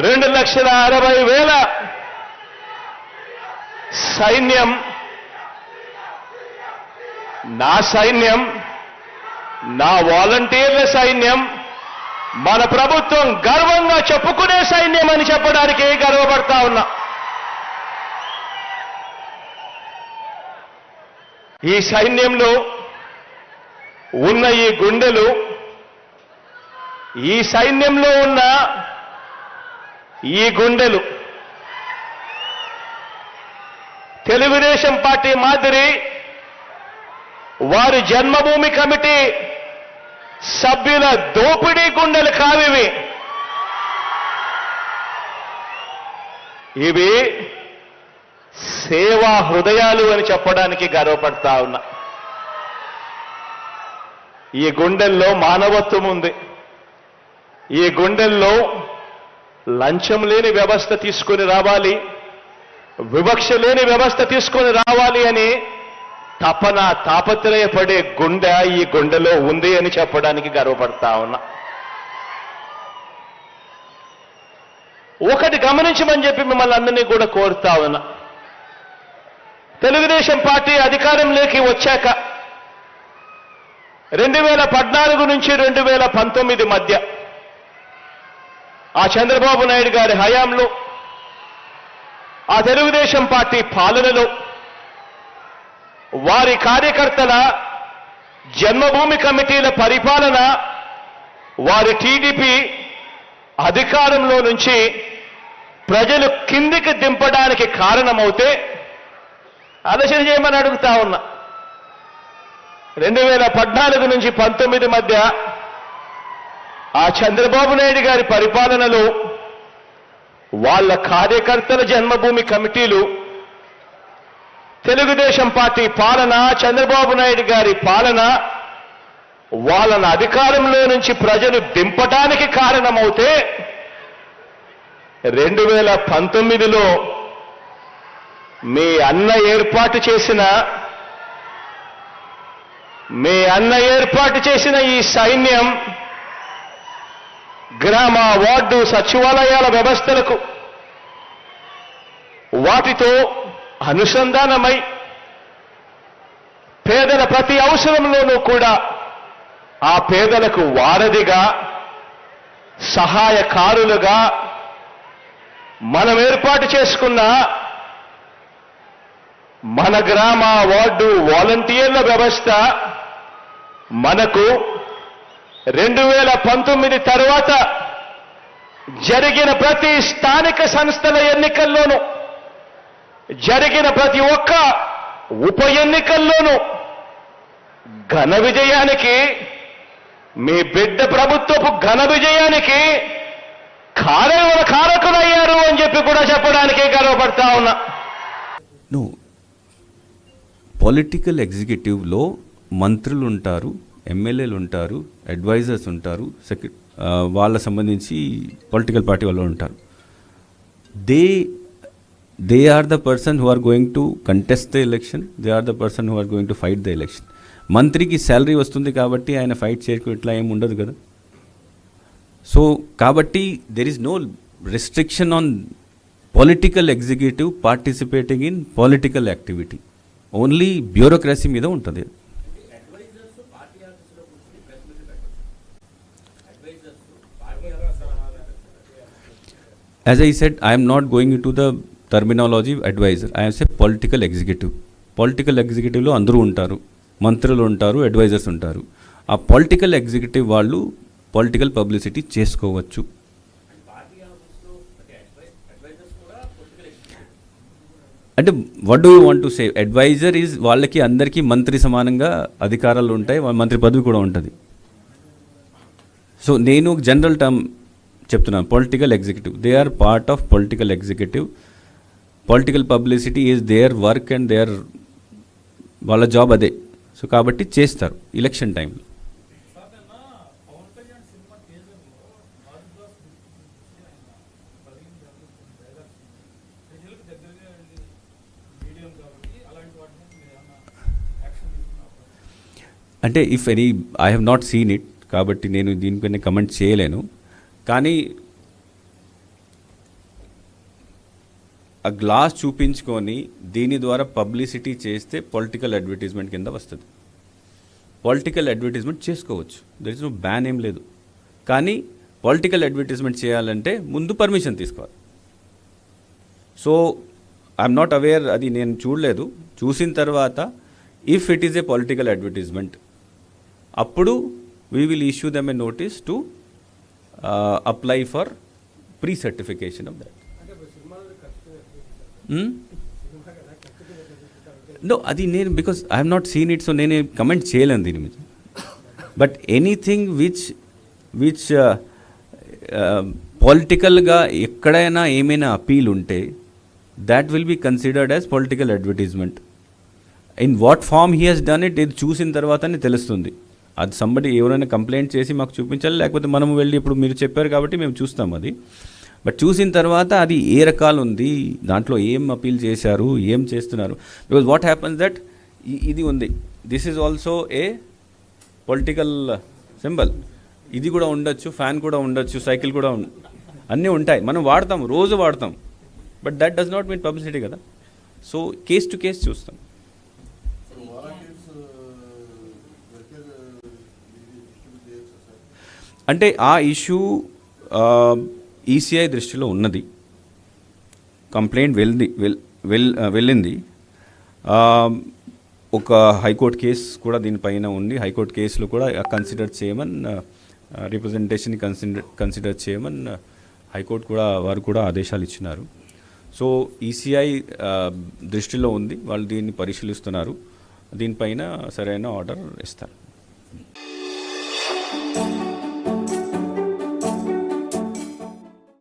2,60,000 సైన్యం, నా సైన్యం, నా వాలంటీర్ల సైన్యం, మన ప్రభుత్వం గర్వంగా చెప్పుకునే సైన్యం అని చెప్పడానికి గర్వపడతా ఉన్నా. ఈ సైన్యంలో ఉన్న ఈ గుండెలు, ఈ సైన్యంలో ఉన్న ఈ గుండెలు తెలుగుదేశం పార్టీ మాదిరి వారి జన్మభూమి కమిటీ సభ్యుల దోపిడీ గుండెలు కావివి. ఇవి సేవా హృదయాలు అని చెప్పడానికి గర్వపడతా ఉన్నా. ఈ గుండెల్లో మానవత్వం ఉంది. ఈ గుండెల్లో లంచం లేని వ్యవస్థ తీసుకొని రావాలి, వివక్ష లేని వ్యవస్థ తీసుకొని రావాలి అని తపన తాపత్రయపడే గుండె ఈ గుండెలో ఉంది అని చెప్పడానికి గర్వపడతా ఉన్నా. ఒకటి గమనించమని చెప్పి మిమ్మల్ని అందరినీ కూడా కోరుతా ఉన్నా. తెలుగుదేశం పార్టీ అధికారంలోకి వచ్చాక 2014 నుంచి 2019 మధ్య ఆ చంద్రబాబు నాయుడు గారి హయాంలో, ఆ తెలుగుదేశం పార్టీ పాలనలో వారి కార్యకర్తల జన్మభూమి కమిటీల పరిపాలన, వారి టీడీపీ అధికారంలో నుంచి ప్రజలు కిందికి దింపడానికి కారణమవుతే ఆలోచన చేయమని అడుగుతా ఉన్నా. 2014 నుంచి 19 మధ్య ఆ చంద్రబాబు నాయుడు గారి పరిపాలనలో వాళ్ళ కార్యకర్తల జన్మభూమి కమిటీలు, తెలుగుదేశం పార్టీ పాలన, చంద్రబాబు నాయుడు గారి పాలన వాళ్ళని అధికారంలో నుంచి ప్రజలు దింపడానికి కారణమవుతే 2019లో మీ అన్న ఏర్పాటు చేసిన ఈ సైన్యం గ్రామ, వార్డు, సచివాలయాల వ్యవస్థలకు వాటితో అనుసంధానమై పేదల ప్రతి అవసరంలోనూ కూడా ఆ పేదలకు వారధిగా, సహాయకారులుగా మనం ఏర్పాటు చేసుకున్న మన గ్రామ, వార్డు వాలంటీర్ల వ్యవస్థ మనకు 2019 తర్వాత జరిగిన ప్రతి స్థానిక సంస్థల ఎన్నికల్లోనూ, జరిగిన ప్రతి ఒక్క ఉప ఎన్నికల్లోనూ ఘన విజయానికి, మీ బిడ్డ ప్రభుత్వపు ఘన విజయానికి కారకులయ్యారు అని చెప్పి కూడా చెప్పడానికి గర్వపడతా ఉన్నా. పొలిటికల్ ఎగ్జిక్యూటివ్లో మంత్రులు ఉంటారు, ఎమ్మెల్యేలు ఉంటారు, అడ్వైజర్స్ ఉంటారు, వాళ్ళ సంబంధించి పొలిటికల్ పార్టీ వాళ్ళు ఉంటారు. They are the person who are going to contest the election, they are the person who are going to fight the election. మంత్రికి శాలరీ వస్తుంది కాబట్టి ఆయన ఫైట్ చేయకు ఇట్లా ఏమి ఉండదు కదా. సో కాబట్టి there is no restriction on political executive participating in political activity. Only bureaucracy మీద ఉంటుంది. As I said, I am not going into the terminology advisor. I am say political executive. Political executive లో అందరూ ఉంటారు, మంత్రులు ఉంటారు, advisers ఉంటారు. ఆ political executive వాళ్ళు పొలిటికల్ పబ్లిసిటీ చేసుకోవచ్చు. అంటే what do you want to say? Adviser is వాళ్ళకి అందరికీ మంత్రి సమానంగా అధికారాలు ఉంటాయి, మంత్రి పదవి కూడా ఉంటుంది. సో నేను జనరల్ టర్మ్ చెప్తున్నాను, political executive, they are part of political executive. Political publicity is their work and their, వాళ్ళ జాబ్ అదే. సో కాబట్టి చేస్తారు ఎలక్షన్ టైంలో. అంటే if any, I have not seen it, కాబట్టి నేను దీనిపైన కమెంట్ చేయలేను. కానీ ఆ గ్లాస్ చూపించుకొని దీని ద్వారా పబ్లిసిటీ చేస్తే పొలిటికల్ అడ్వర్టైజ్మెంట్ కింద వస్తుంది. పొలిటికల్ అడ్వర్టైజ్మెంట్ చేసుకోవచ్చు, దర్ ఇస్ నో బ్యాన్ ఏం లేదు. కానీ పొలిటికల్ అడ్వర్టైజ్మెంట్ చేయాలంటే ముందు పర్మిషన్ తీసుకోవాలి. సో ఐఎమ్ నాట్ అవేర్, అది నేను చూడలేదు. చూసిన తర్వాత if it is a political advertisement అప్పుడు we will issue them a notice to apply for pre certification of that. No, అది నేను because I have not seen it, so నేను comment చేయలేను దీని మీద. బట్ ఎనీథింగ్ విచ్ పొలిటికల్గా ఎక్కడైనా ఏమైనా అపీల్ ఉంటే that will be considered as political advertisement. In what form he has done it, ఇది చూసిన తర్వాతనే తెలుస్తుంది. అది సంబడి ఎవరైనా కంప్లైంట్ చేసి మాకు చూపించాలి, లేకపోతే మనం వెళ్ళి ఇప్పుడు మీరు చెప్పారు కాబట్టి మేము చూస్తాం అది. బట్ చూసిన తర్వాత అది ఏ రకాలు ఉంది, దాంట్లో ఏం అపీల్ చేశారు, ఏం చేస్తున్నారు. బికాజ్ వాట్ హ్యాపన్స్ దట్ ఇది ఉంది, this is also a political symbol. ఇది కూడా ఉండొచ్చు, ఫ్యాన్ కూడా ఉండొచ్చు, సైకిల్ కూడా అన్నీ ఉంటాయి, మనం వాడతాం, రోజు వాడతాం. But that does not mean publicity కదా. సో కేస్ టు కేస్ చూస్తాం. అంటే ఆ ఇష్యూ ఈసీఐ దృష్టిలో ఉన్నది, కంప్లైంట్ వెళ్ళింది. ఒక హైకోర్టు కేసు కూడా దీనిపైన ఉంది. హైకోర్టు కేసులో కూడా కన్సిడర్ చేయమని, రిప్రజెంటేషన్ కన్సిడర్ చేయమని హైకోర్టు కూడా వారు కూడా ఆదేశాలు ఇచ్చినారు. సో ఈసీఐ దృష్టిలో ఉంది, వాళ్ళు దీన్ని పరిశీలిస్తున్నారు, దీనిపైన సరైన ఆర్డర్ ఇస్తారు.